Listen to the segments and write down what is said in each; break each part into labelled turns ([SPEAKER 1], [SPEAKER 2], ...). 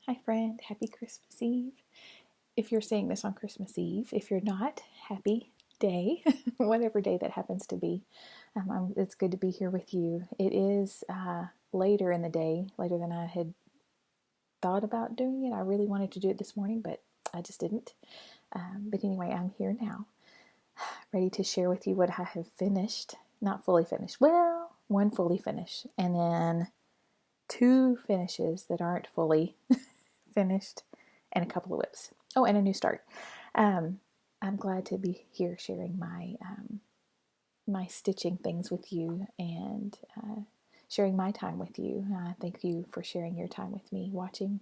[SPEAKER 1] Hi friend, happy Christmas Eve. If you're seeing this on Christmas Eve, if you're not, happy day, whatever day that happens to be. It's good to be here with you. It is later in the day, later than I had thought about doing it. I really wanted to do it this morning, but I just didn't. But anyway, I'm here now, ready to share with you what I have finished. Not fully finished. Well, one fully finished, and then two finishes that aren't fully finished, and a couple of whips. Oh, and a new start. I'm glad to be here sharing my stitching things with you and sharing my time with you. Thank you for sharing your time with me, watching,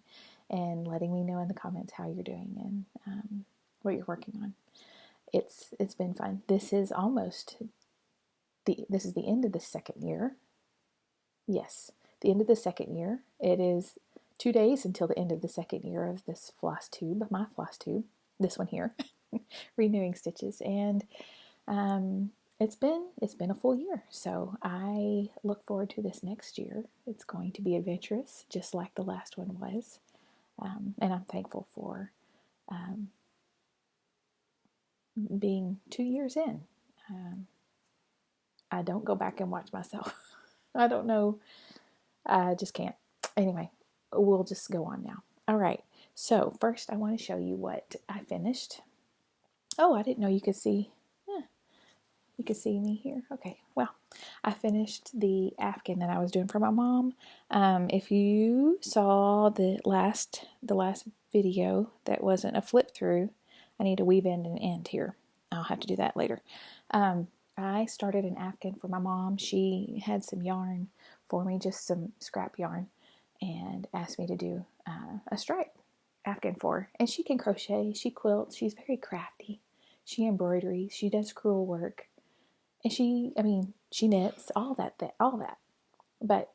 [SPEAKER 1] and letting me know in the comments how you're doing and what you're working on. It's been fun. This is the end of the second year. Yes, the end of the second year. It is 2 days until the end of the second year of this Flosstube, my Flosstube, this one here, renewing stitches, and it's been a full year. So I look forward to this next year. It's going to be adventurous, just like the last one was, and I'm thankful for being 2 years in. I don't go back and watch myself. I don't know. I just can't. Anyway, we'll just go on now. All right. So first I want to show you what I finished. Oh, I didn't know you could see. You could see me here. Okay. Well, I finished the afghan that I was doing for my mom. If you saw the last video that wasn't a flip through, I need to weave in and end here. I'll have to do that later. I started an afghan for my mom. She had some yarn for me, just some scrap yarn, and asked me to do a stripe afghan for her. And she can crochet, she quilts, she's very crafty. She embroideries, she does crewel work, and she knits, all that. But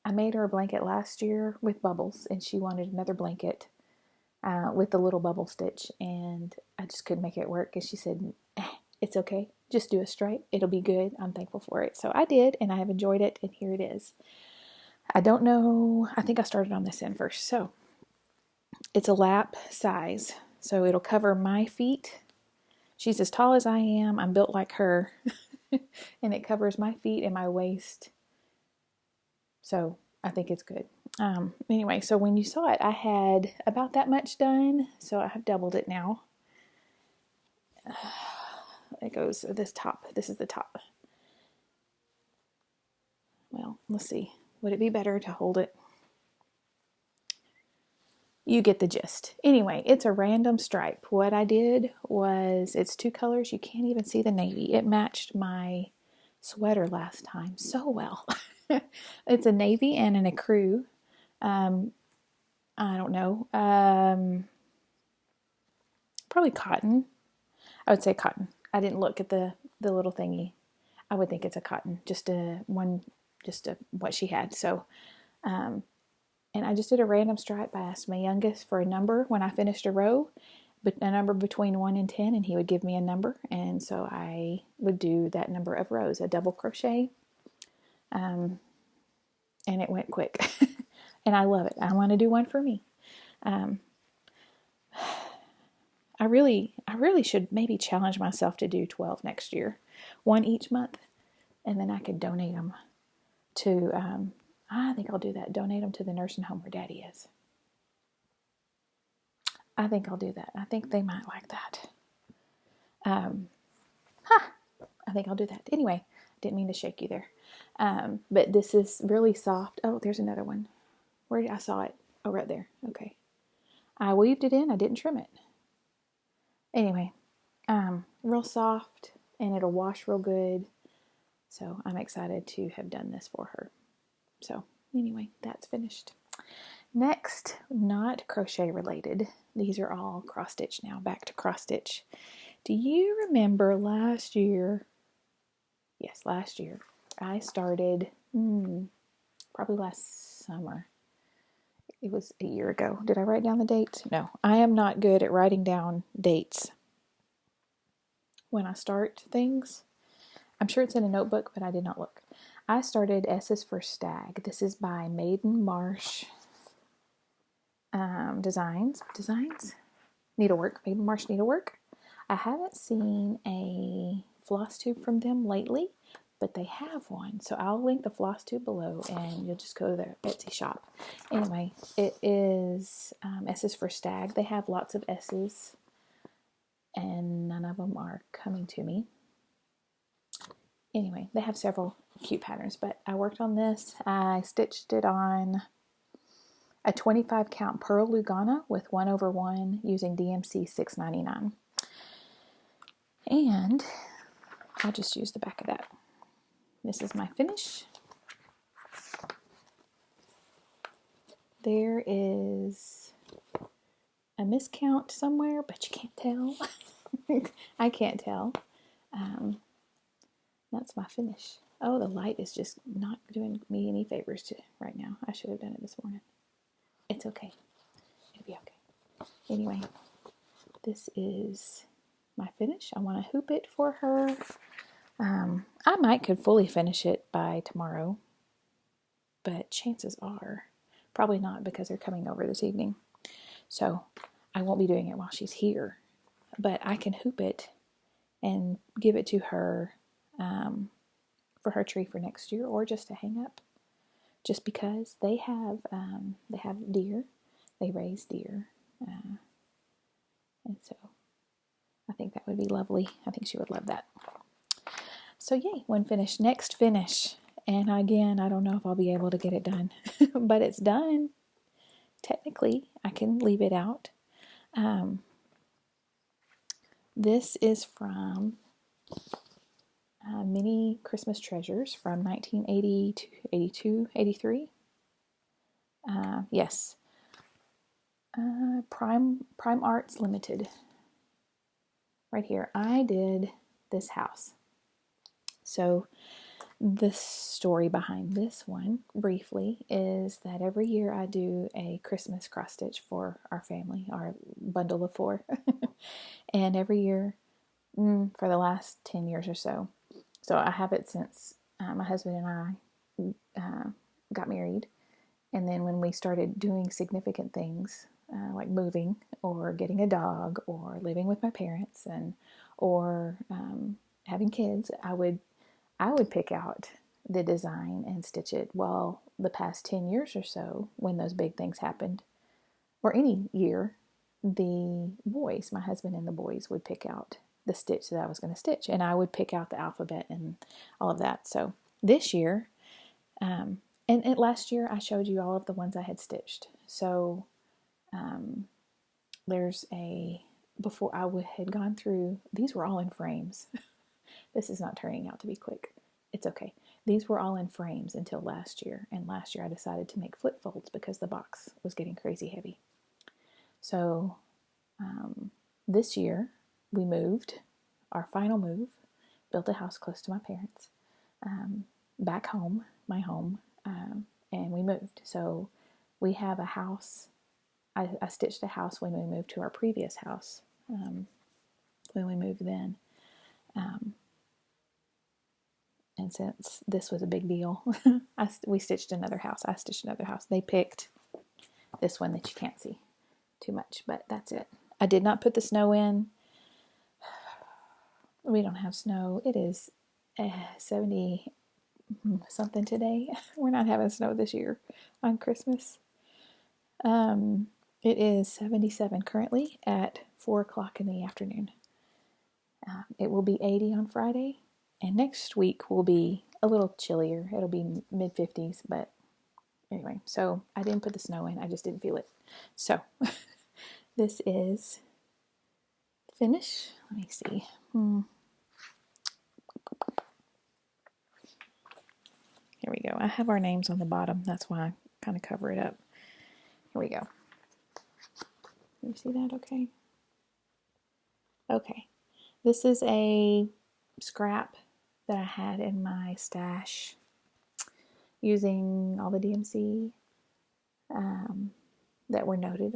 [SPEAKER 1] I made her a blanket last year with bubbles, and she wanted another blanket with the little bubble stitch, and I just couldn't make it work. And she said, it's okay, just do a stripe, it'll be good. I'm thankful for it. So I did, and I have enjoyed it, and here it is. I don't know, I think I started on this end first. So it's a lap size, so it'll cover my feet. She's as tall as I am, I'm built like her, and it covers my feet and my waist. So I think it's good. Anyway, so when you saw it, I had about that much done, so I have doubled it now. It goes this top. This is the top. Well, let's see. Would it be better to hold it? You get the gist. Anyway, it's a random stripe. What I did was, it's two colors. You can't even see the navy. It matched my sweater last time so well. It's a navy and an ecru. I don't know. Probably cotton. I would say cotton. I didn't look at the little thingy. I would think it's a cotton, just what she had. So, and I just did a random stripe. I asked my youngest for a number when I finished a row, but a number between 1 and 10, and he would give me a number. And so I would do that number of rows, a double crochet. And it went quick, and I love it. I want to do one for me. I really should maybe challenge myself to do 12 next year, one each month, and then I could donate them to, I think I'll do that, donate them to the nursing home where Daddy is. I think I'll do that. I think they might like that. I think I'll do that. Anyway, didn't mean to shake you there. But this is really soft. Oh, there's another one. Where did I saw it? Oh, right there. Okay. I weaved it in. I didn't trim it. Anyway, real soft, and it'll wash real good. So I'm excited to have done this for her. So anyway, that's finished. Next, not crochet related. These are all cross stitch now. Back to cross stitch. Do you remember last year? Yes, last year. I started, probably last summer. It was a year ago. Did I write down the dates? No, I am not good at writing down dates when I start things. I'm sure it's in a notebook, but I did not look. I started S is for Stag. This is by Maiden Marsh. I needlework, Baby Marsh needlework. I haven't seen a floss tube from them lately, but they have one. So I'll link the floss tube below and you'll just go to their Etsy shop. Anyway, it is S is for Stag. They have lots of S's and none of them are coming to me. Anyway, they have several cute patterns, but I worked on this. I stitched it on a 25 count Pearl Lugana with 1/1 using DMC 699. And I'll just use the back of that. This is my finish. There is a miscount somewhere, but you can't tell. I can't tell. That's my finish. Oh, the light is just not doing me any favors right now. I should have done it this morning. It's okay. It'll be okay. Anyway, this is my finish. I want to hoop it for her. I could fully finish it by tomorrow, but chances are probably not because they're coming over this evening. So I won't be doing it while she's here, but I can hoop it and give it to her for her tree for next year, or just to hang up. Just because they have deer, they raise deer, and so I think that would be lovely. I think she would love that. So yay, one finish. Next finish, and again, I don't know if I'll be able to get it done, but it's done. Technically, I can leave it out. This is from Mini Christmas Treasures from 1980 to 82, 83. Yes. Prime Arts Limited. Right here. I did this house. So the story behind this one, briefly, is that every year I do a Christmas cross stitch for our family, our bundle of 4. And every year, for the last 10 years or so. So I have it since my husband and I got married. And then when we started doing significant things, like moving or getting a dog or living with my parents or having kids, I would pick out the design and stitch it. Well, the past 10 years or so, when those big things happened, or any year, the boys, my husband and the boys, would pick out the stitch that I was going to stitch, and I would pick out the alphabet and all of that. So this year, and last year I showed you all of the ones I had stitched. So there's before I had gone through, these were all in frames. This is not turning out to be quick. It's okay. These were all in frames until last year, and last year I decided to make flip folds because the box was getting crazy heavy. So this year we moved, our final move, built a house close to my parents, back home, my home, and we moved. So we have a house. I stitched a house when we moved to our previous house, when we moved then. And since this was a big deal, we stitched another house. I stitched another house. They picked this one that you can't see too much, but that's it. I did not put the snow in. We don't have snow. It is 70 something today. We're not having snow this year on Christmas. It is 77 currently at 4 o'clock in the afternoon. It will be 80 on Friday, and next week will be a little chillier. It'll be mid-50s, but anyway, so I didn't put the snow in. I just didn't feel it. So this is finish. Let me see. Here we go. I have our names on the bottom. That's why I kind of cover it up. Here we go. You see that okay? Okay. This is a scrap that I had in my stash using all the DMC that were noted.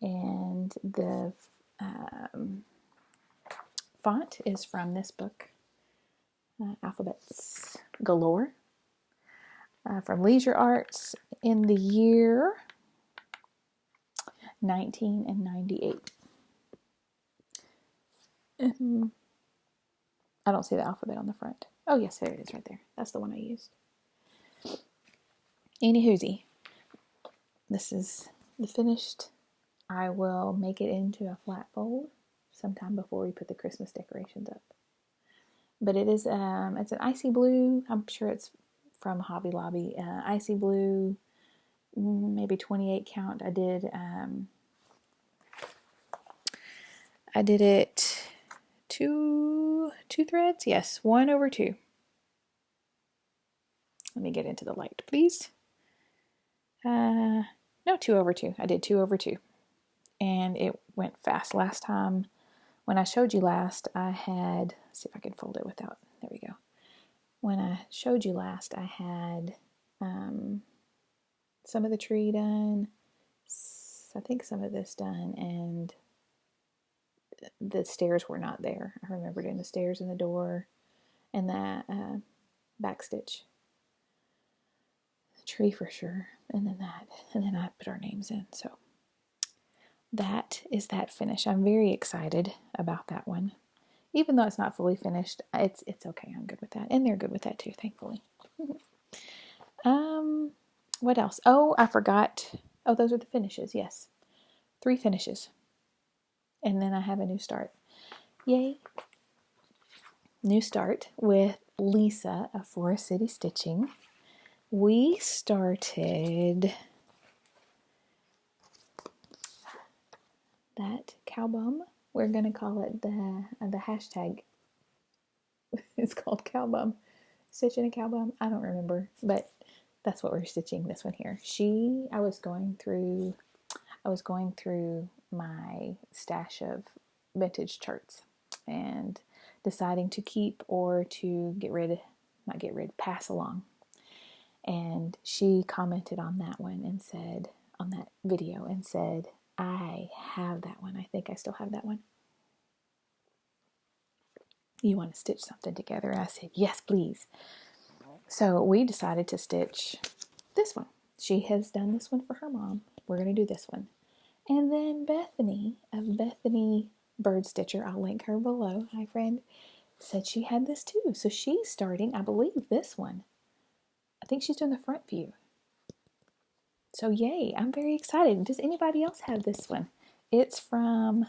[SPEAKER 1] And the font is from this book, Alphabets Galore, from Leisure Arts in the year 19 and 98. I don't see the alphabet on the front. Oh yes, there it is right there. That's the one I used. Anywhoosie, this is the finished. I will make it into a flat fold sometime before we put the Christmas decorations up. But it is, it's an icy blue. I'm sure it's from Hobby Lobby. Icy blue, maybe 28 count. I did it two threads. Yes, 1/2. Let me get into the light, please. No, 2/2. I did 2/2. And it went fast. Last time, when I showed you last, I had, let's see if I can fold it without, there we go. When I showed you last, I had some of the tree done, I think some of this done, and the stairs were not there. I remember doing the stairs and the door and that back stitch. The tree for sure, and then that, and then I put our names in. So that is that finish. I'm very excited about that one. Even though it's not fully finished, it's okay. I'm good with that. And they're good with that too, thankfully. What else? Oh, I forgot. Oh, those are the finishes. Yes. 3 finishes. And then I have a new start. Yay. New start with Lisa of Forest City Stitching. We started that cow bum. We're going to call it the hashtag. It's called cow bum. Stitching a cow bum. I don't remember, but that's what we're stitching this one here. I was going through my stash of vintage charts and deciding to keep or to pass along. And she commented on that one and said, on that video, and said, I have that one. I think I still have that one. You want to stitch something together? And I said, yes, please. So we decided to stitch this one. She has done this one for her mom. We're going to do this one. And then Bethany of Bethany Bird Stitcher, I'll link her below, hi friend, said she had this too. So she's starting, I believe, this one. I think she's doing the front view. So yay, I'm very excited. Does anybody else have this one? It's from,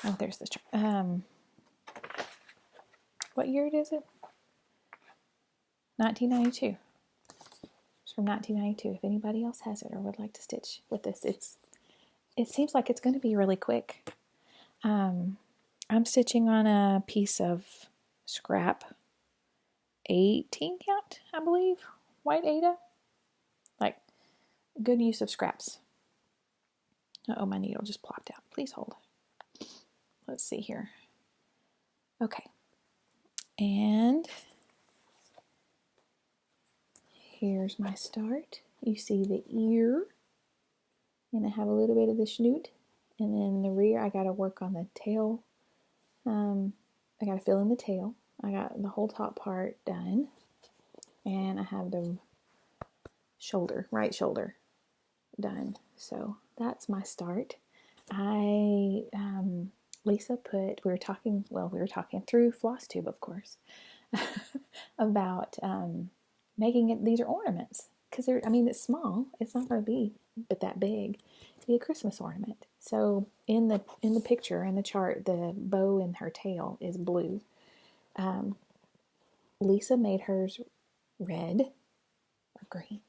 [SPEAKER 1] oh, there's the chart. What year is it? 1992. It's from 1992. If anybody else has it or would like to stitch with this, it seems like it's going to be really quick. I'm stitching on a piece of scrap 18 count, I believe, white Ada. Like, good use of scraps. Uh-oh, my needle just plopped out. Please hold. Let's see here. Okay. And here's my start. You see the ear. And I have a little bit of the snoot. And then the rear, I got to work on the tail. I got to fill in the tail. I got the whole top part done. And I have the shoulder, right shoulder, done. So that's my start. Lisa we were talking through Flosstube, of course, about making these are ornaments. Because it's small. It's not going to be but that big. It'd be a Christmas ornament. So in the picture, in the chart, the bow in her tail is blue. Lisa made hers red or green.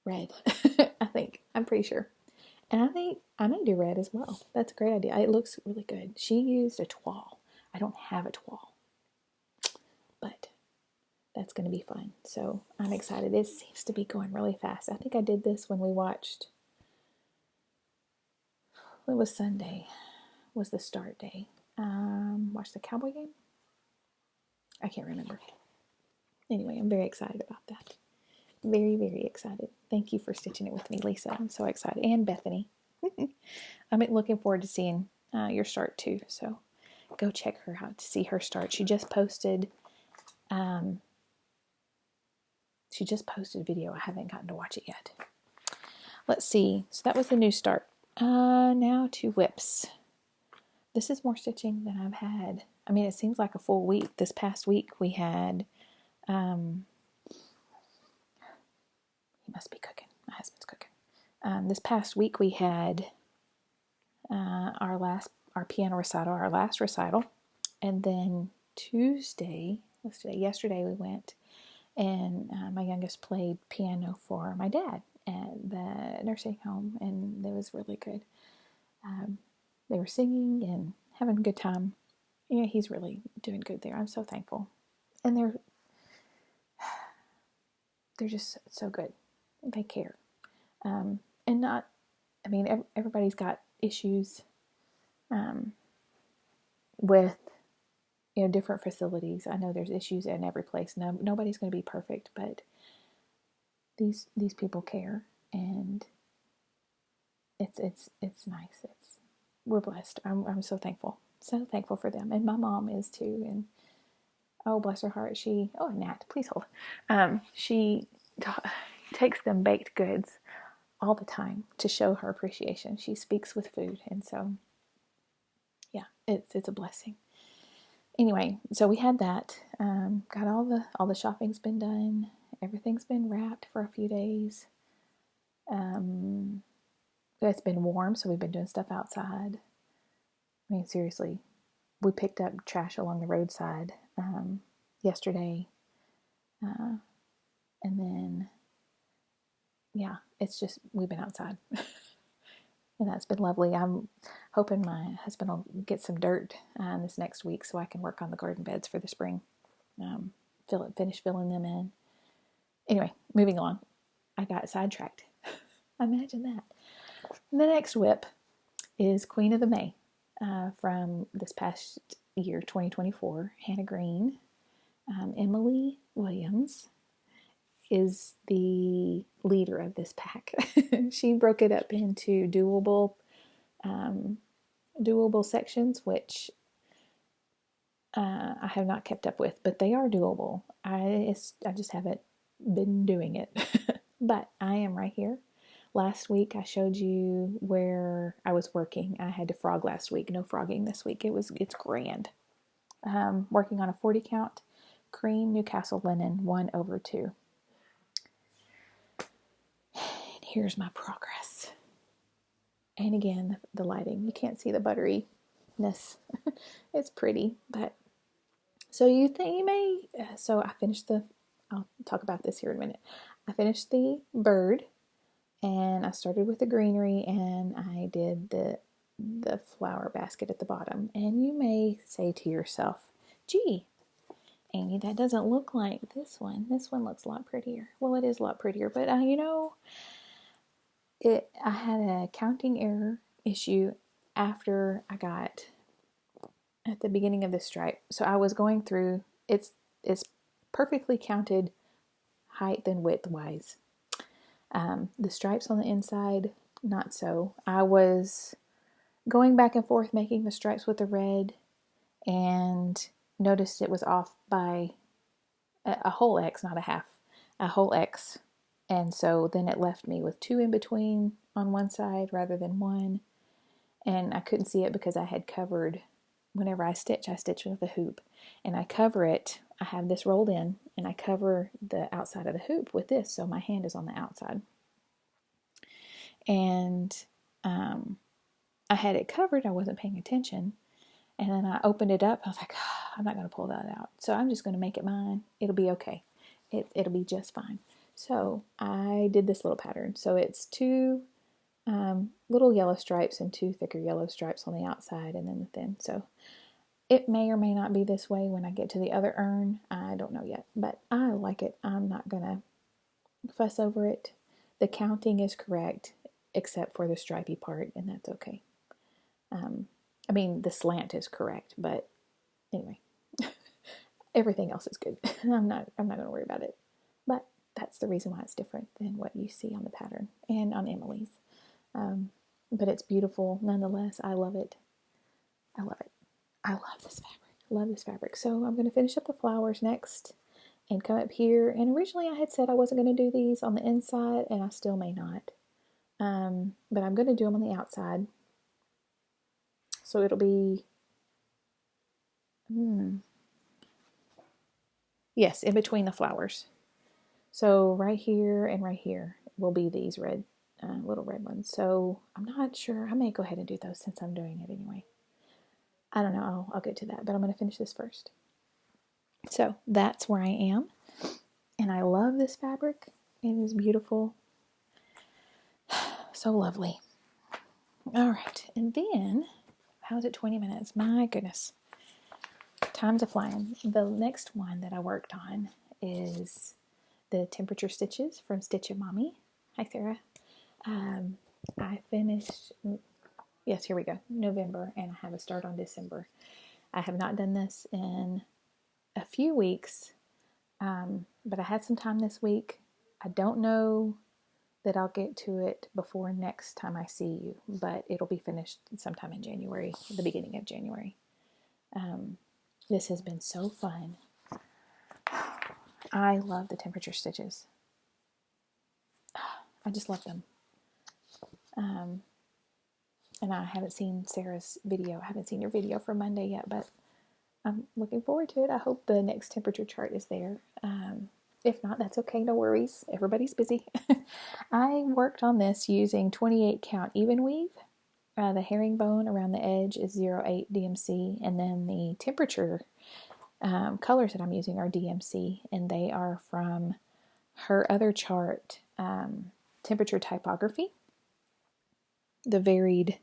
[SPEAKER 1] Red. I think. I'm pretty sure. And I think I may do red as well. That's a great idea. It looks really good. She used a toile. I don't have a toile. But that's going to be fun. So I'm excited. It seems to be going really fast. I think I did this when we watched, it was Sunday, was the start day. Watched the Cowboy game? I can't remember. Anyway, I'm very excited about that. Very, very excited. Thank you for stitching it with me, Lisa. I'm so excited. And Bethany. I'm looking forward to seeing your start too. So go check her out to see her start. She just posted She just posted a video. I haven't gotten to watch it yet. Let's see. So that was the new start. Now to whips. This is more stitching than I've had. I mean, it seems like a full week. This past week we had, he must be cooking. My husband's cooking. This past week we had our piano recital, our last recital. And then yesterday we went and my youngest played piano for my dad at the nursing home, and it was really good. They were singing and having a good time. Yeah, he's really doing good there. I'm so thankful. And they're just so good. They care. And not, I mean, everybody's got issues with, you know, different facilities. I know there's issues in every place. Nobody's going to be perfect, but these people care, and it's nice. We're blessed. I'm so thankful for them, and my mom is too. And oh, bless her heart, Nat, please hold. She takes them baked goods all the time to show her appreciation. She speaks with food, and so yeah, it's a blessing. Anyway, so we had that. Got all the shopping's been done. Everything's been wrapped for a few days. It's been warm, so we've been doing stuff outside. I mean, seriously, we picked up trash along the roadside yesterday. And then, yeah, it's just, we've been outside. And that's been lovely. I'm hoping my husband will get some dirt this next week so I can work on the garden beds for the spring. Finish filling them in. Anyway, moving along. I got sidetracked. Imagine that. The next whip is Queen of the May from this past year, 2024. Hannah Green. Emily Williams is the leader of this pack. She broke it up into doable sections, which I have not kept up with, but they are doable. I just haven't been doing it. But I am right here. Last week I showed you where I was working. I had to frog last week. No frogging this week. It's grand. Working on a 40 count cream Newcastle linen 1/2. And here's my progress. And again, the lighting. You can't see the butteriness. It's pretty, but so I finished I'll talk about this here in a minute. I finished the bird, and I started with the greenery, and I did the flower basket at the bottom. And you may say to yourself, gee, Amy, that doesn't look like this one. This one looks a lot prettier. Well, it is a lot prettier, but I had a counting error issue after I got at the beginning of the stripe. So I was going through, it's perfectly counted height and width wise. The stripes on the inside, not so. I was going back and forth making the stripes with the red and noticed it was off by a whole X, not a half, a whole X. And so then it left me with 2 in between on one side rather than 1. And I couldn't see it because I had covered, whenever I stitch with a hoop. And I cover it, I have this rolled in, and I cover the outside of the hoop with this, so my hand is on the outside. And I had it covered, I wasn't paying attention. And then I opened it up, I was like, I'm not going to pull that out. So I'm just going to make it mine. It'll be okay. It'll be just fine. So I did this little pattern. So it's 2 little yellow stripes and 2 thicker yellow stripes on the outside, and then the thin. So it may or may not be this way when I get to the other urn. I don't know yet, but I like it. I'm not going to fuss over it. The counting is correct, except for the stripy part, and that's okay. I mean, the slant is correct, but anyway, everything else is good. I'm not going to worry about it. But that's the reason why it's different than what you see on the pattern and on Emily's. But it's beautiful nonetheless. I love it. I love it. I love this fabric. I love this fabric. So I'm going to finish up the flowers next, and come up here. And originally I had said I wasn't going to do these on the inside, and I still may not. But I'm going to do them on the outside. So it'll be, yes, in between the flowers. So right here and right here will be these red, little red ones. So I'm not sure. I may go ahead and do those since I'm doing it anyway. I don't know. I'll get to that, but I'm going to finish this first. So that's where I am. And I love this fabric. It is beautiful. So lovely. All right. And then, how's it 20 minutes? My goodness. Time's a-flying. The next one that I worked on is the temperature stitches from Stitch It Mommy. Hi, Sarah. I finished, yes, here we go, November, and I have a start on December. I have not done this in a few weeks, but I had some time this week. I don't know that I'll get to it before next time I see you, but it'll be finished sometime in January, the beginning of January. This has been so fun. I love the temperature stitches. I just love them. And I haven't seen Sarah's video. I haven't seen your video for Monday yet, but I'm looking forward to it. I hope the next temperature chart is there. If not, that's okay. No worries. Everybody's busy. I worked on this using 28 count even weave. The herringbone around the edge is 08 DMC, and then the temperature colors that I'm using are DMC, and they are from her other chart, Temperature Typography, the varied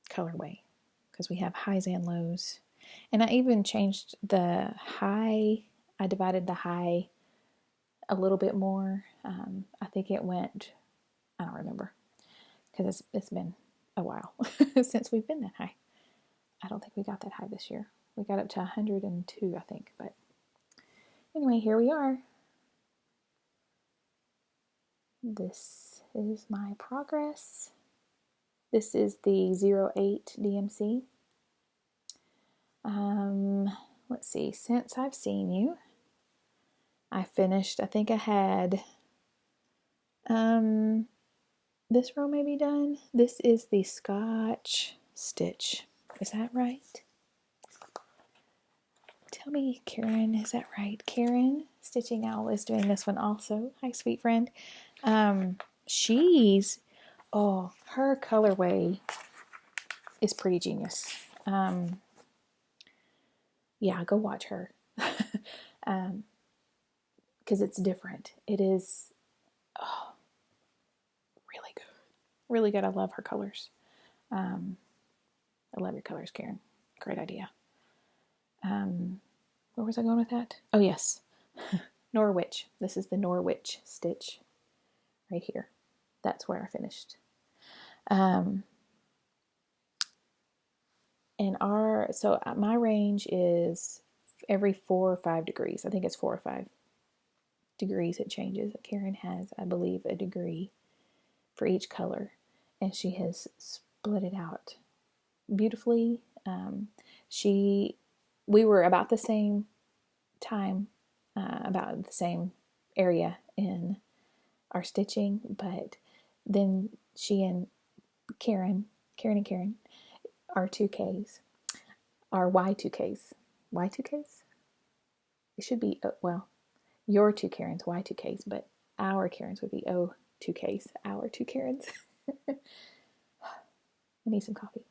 [SPEAKER 1] colorway, because we have highs and lows. And I even changed the high. I divided the high a little bit more. I think it went, I don't remember, because it's been a while since we've been that high. I don't think we got that high this year. We got up to 102, I think. But anyway, here we are. This is my progress. This is the 08 DMC. Let's see, since I've seen you, I finished, I think I had, this row may be done. This is the Scotch stitch. Is that right? Tell me, Karen, is that right? Karen, Stitching Owl, is doing this one also. Hi, sweet friend. She's, oh, her colorway is pretty genius. Yeah, go watch her. Because it's different. It is, oh, really good. Really good. I love her colors. I love your colors, Karen. Great idea. Where was I going with that? Oh, yes. Norwich. This is the Norwich stitch right here. That's where I finished. So my range is every 4 or 5 degrees. I think it's 4 or 5 degrees it changes. Karen has, I believe, a degree for each color, and she has split it out beautifully. We were about the same time, about the same area in our stitching, but then she and Karen are 2Ks, are Y2Ks. Y2Ks? It should be, well, your 2 Karens, Y2Ks, but our Karens would be O2Ks, our 2 Karens. I need some coffee.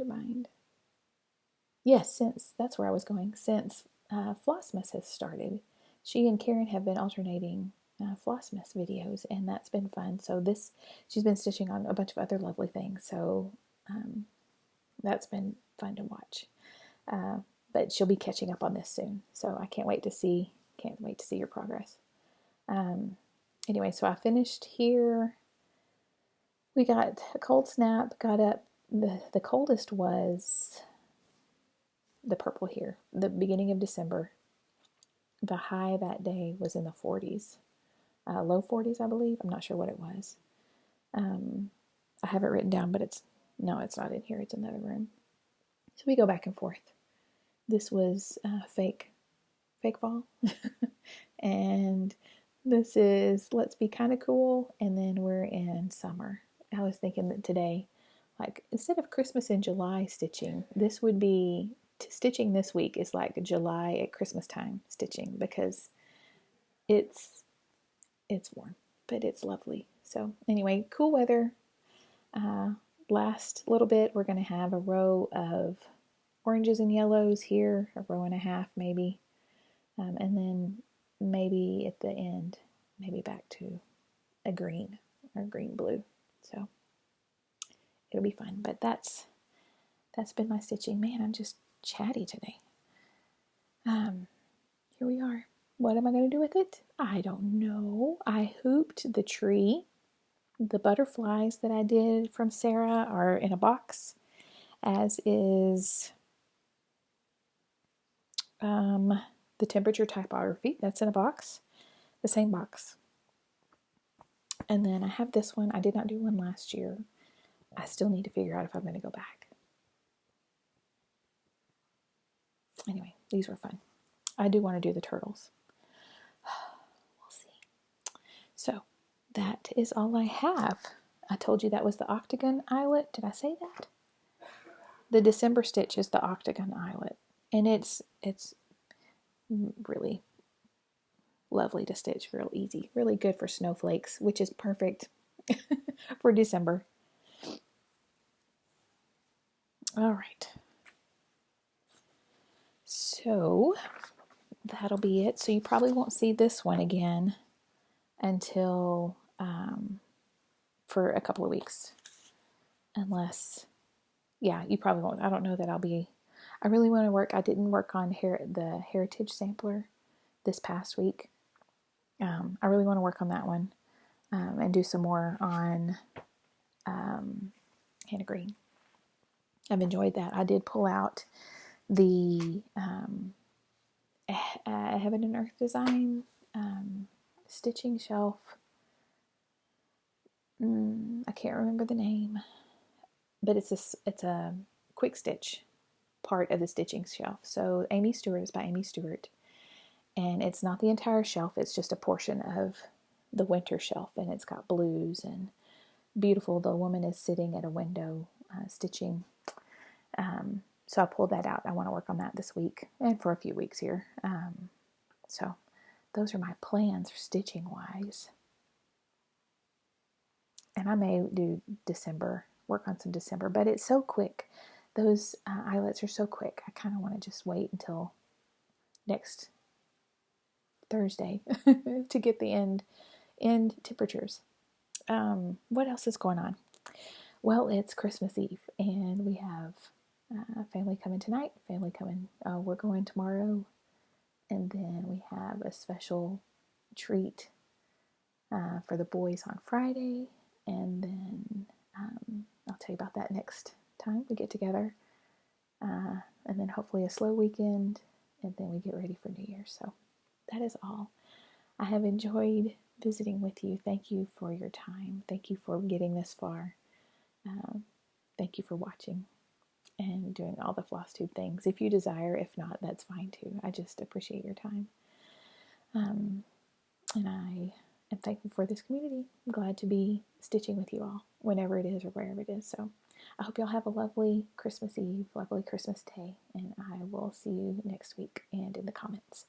[SPEAKER 1] Mind. Yes, since, that's where I was going, since Flossmas has started, she and Karen have been alternating Flossmas videos, and that's been fun. So she's been stitching on a bunch of other lovely things, so that's been fun to watch. But she'll be catching up on this soon, so I can't wait to see your progress. Anyway, so I finished here. We got a cold snap, got up. The coldest was the purple here, the beginning of December. The high that day was in the 40s, low 40s, I believe. I'm not sure what it was. I have it written down, but it's not in here. It's in another room. So we go back and forth. This was fake fall. And this is let's be kind of cool, and then we're in summer. I was thinking that today, like instead of Christmas in July stitching, this would be stitching this week is like July at Christmas time stitching, because it's warm, but it's lovely. So anyway, cool weather. Last little bit, we're going to have a row of oranges and yellows here, a row and a half maybe, and then maybe at the end, maybe back to a green or green blue. So it'll be fun. But that's been my stitching. Man, I'm just chatty today. Here we are. What am I going to do with it? I don't know. I hooped the tree. The butterflies that I did from Sarah are in a box, as is the temperature typography. That's in a box, the same box. And then I have this one. I did not do one last year. I still need to figure out if I'm going to go back. Anyway, these were fun. I do want to do the turtles. We'll see. So that is all I have. I told you that was the octagon eyelet. Did I say that? The December stitch is the octagon eyelet. And it's really lovely to stitch, real easy, really good for snowflakes, which is perfect for December. All right. So that'll be it. So you probably won't see this one again until for a couple of weeks, unless, yeah, you probably won't. I don't know that I really want to work. I didn't work on the heritage sampler this past week. I really want to work on that one and do some more on Hannah Green. I've enjoyed that. I did pull out the Heaven and Earth Design stitching shelf. I can't remember the name, but it's a quick stitch part of the stitching shelf. So Amy Stewart is by Amy Stewart, and it's not the entire shelf. It's just a portion of the winter shelf, and it's got blues and beautiful. The woman is sitting at a window stitching. So I pulled that out. I want to work on that this week and for a few weeks here. So those are my plans for stitching wise. And I may do December, work on some December, but it's so quick. Those eyelets are so quick. I kind of want to just wait until next Thursday to get the end temperatures. What else is going on? Well, it's Christmas Eve, and we have family coming tonight. Family coming. We're going tomorrow, and then we have a special treat for the boys on Friday, and then I'll tell you about that next time we get together. And then hopefully a slow weekend, and then we get ready for New Year's. So that is all. I have enjoyed visiting with you. Thank you for your time. Thank you for getting this far. Thank you for watching and doing all the Flosstube things. If you desire, if not, that's fine too. I just appreciate your time. And I am thankful for this community. I'm glad to be stitching with you all, whenever it is or wherever it is. So I hope y'all have a lovely Christmas Eve, lovely Christmas Day, and I will see you next week and in the comments.